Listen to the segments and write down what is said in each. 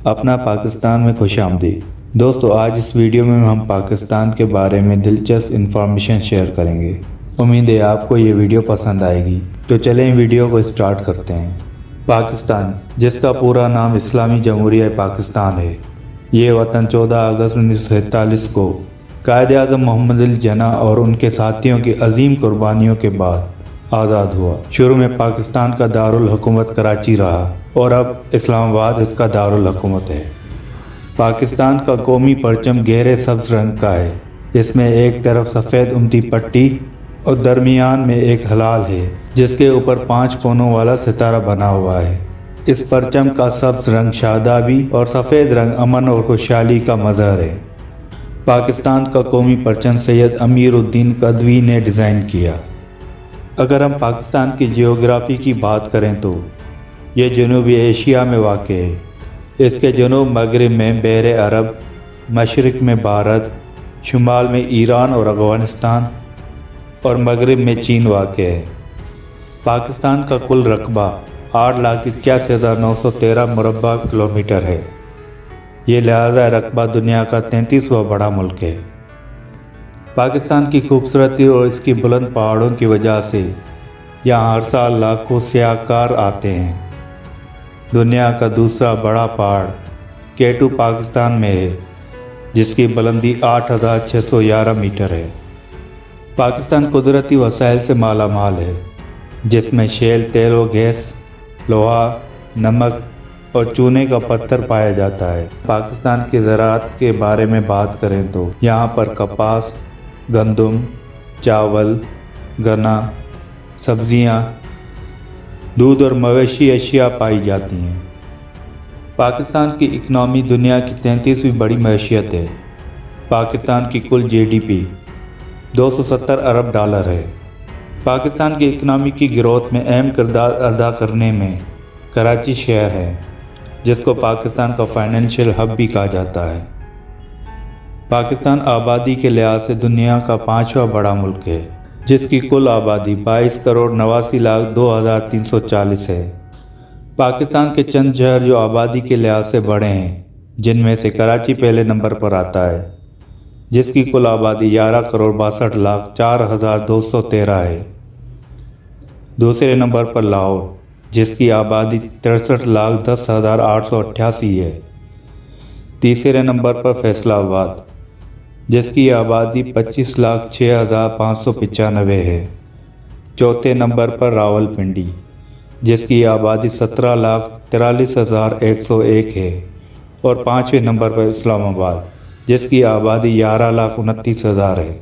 اپنا پاکستان میں خوش آمدید۔ دوستو، آج اس ویڈیو میں ہم پاکستان کے بارے میں دلچسپ انفارمیشن شیئر کریں گے۔ امید ہے آپ کو یہ ویڈیو پسند آئے گی، تو چلیں ویڈیو کو اسٹارٹ کرتے ہیں۔ پاکستان، جس کا پورا نام اسلامی جمہوریہ پاکستان ہے، یہ وطن 14 اگست 1947 کو قائد اعظم محمد علی جناح اور ان کے ساتھیوں کی عظیم قربانیوں کے بعد آزاد ہوا۔ شروع میں پاکستان کا دارالحکومت کراچی رہا اور اب اسلام آباد اس کا دارالحکومت ہے۔ پاکستان کا قومی پرچم گہرے سبز رنگ کا ہے۔ اس میں ایک طرف سفید امتی پٹی اور درمیان میں ایک ہلال ہے جس کے اوپر 5 کونوں والا ستارہ بنا ہوا ہے۔ اس پرچم کا سبز رنگ شادابی اور سفید رنگ امن اور خوشحالی کا مظہر ہے۔ پاکستان کا قومی پرچم سید امیر الدین قدوی نے ڈیزائن کیا۔ اگر ہم پاکستان کی جیوگرافی کی بات کریں تو یہ جنوبی ایشیا میں واقع ہے۔ اس کے جنوب مغرب میں بحر عرب، مشرق میں بھارت، شمال میں ایران اور افغانستان اور مغرب میں چین واقع ہے۔ پاکستان کا کل رقبہ 8,81,913 مربع کلومیٹر ہے۔ یہ لہذا رقبہ دنیا کا 33واں بڑا ملک ہے۔ پاکستان کی خوبصورتی اور اس کی بلند پہاڑوں کی وجہ سے یہاں ہر سال لاکھوں سیاح کار آتے ہیں۔ دنیا کا دوسرا بڑا پہاڑ K2 پاکستان میں ہے، جس کی بلندی 8,611 میٹر ہے۔ پاکستان قدرتی وسائل سے مالا مال ہے، جس میں شیل، تیل و گیس، لوہا، نمک اور چونے کا پتھر پایا جاتا ہے۔ پاکستان کی زراعت کے بارے میں بات کریں تو یہاں پر کپاس، گندم، چاول، گنا، سبزیاں، دودھ اور مویشی اشیاء پائی جاتی ہیں۔ پاکستان کی اکنامی دنیا کی 33ویں بڑی معیشت ہے۔ پاکستان کی کل GDP 270 ارب ڈالر ہے۔ پاکستان کی اکنامی کی گروتھ میں اہم کردار ادا کرنے میں کراچی شہر ہے، جس کو پاکستان کا فائنینشیل ہب بھی کہا جاتا ہے۔ پاکستان آبادی کے لحاظ سے دنیا کا 5واں بڑا ملک ہے، جس کی کل آبادی 22,89,02,340 ہے۔ پاکستان کے چند شہر جو آبادی کے لحاظ سے بڑے ہیں، جن میں سے کراچی پہلے نمبر پر آتا ہے، جس کی کل آبادی 11,62,04,213 ہے۔ دوسرے نمبر پر لاہور، جس کی آبادی 63,10,888 ہے۔ تیسرے نمبر پر فیصل آباد، جس کی آبادی 25,06,595 ہے۔ چوتھے نمبر پر راولپنڈی، جس کی آبادی 17,43,101 ہے، اور 5ویں نمبر پر اسلام آباد، جس کی آبادی 11,29,000 ہے۔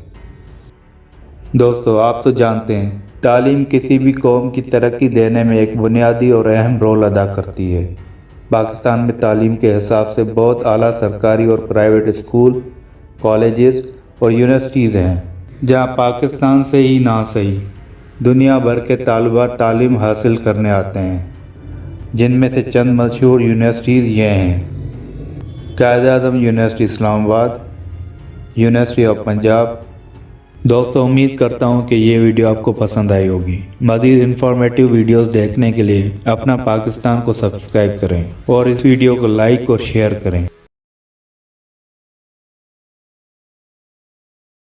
دوستو، آپ تو جانتے ہیں تعلیم کسی بھی قوم کی ترقی دینے میں ایک بنیادی اور اہم رول ادا کرتی ہے۔ پاکستان میں تعلیم کے حساب سے بہت اعلیٰ سرکاری اور پرائیویٹ اسکول، کالجز اور یونیورسٹیز ہیں، جہاں پاکستان سے ہی نہ صحیح دنیا بھر کے طالبات تعلیم حاصل کرنے آتے ہیں۔ جن میں سے چند مشہور یونیورسٹیز یہ ہیں: قائد اعظم یونیورسٹی اسلام آباد، یونیورسٹی آف پنجاب۔ دوستو، امید کرتا ہوں کہ یہ ویڈیو آپ کو پسند آئی ہوگی۔ مزید انفارمیٹیو ویڈیوز دیکھنے کے لیے اپنا پاکستان کو سبسکرائب کریں اور اس ویڈیو کو لائک اور شیئر کریں۔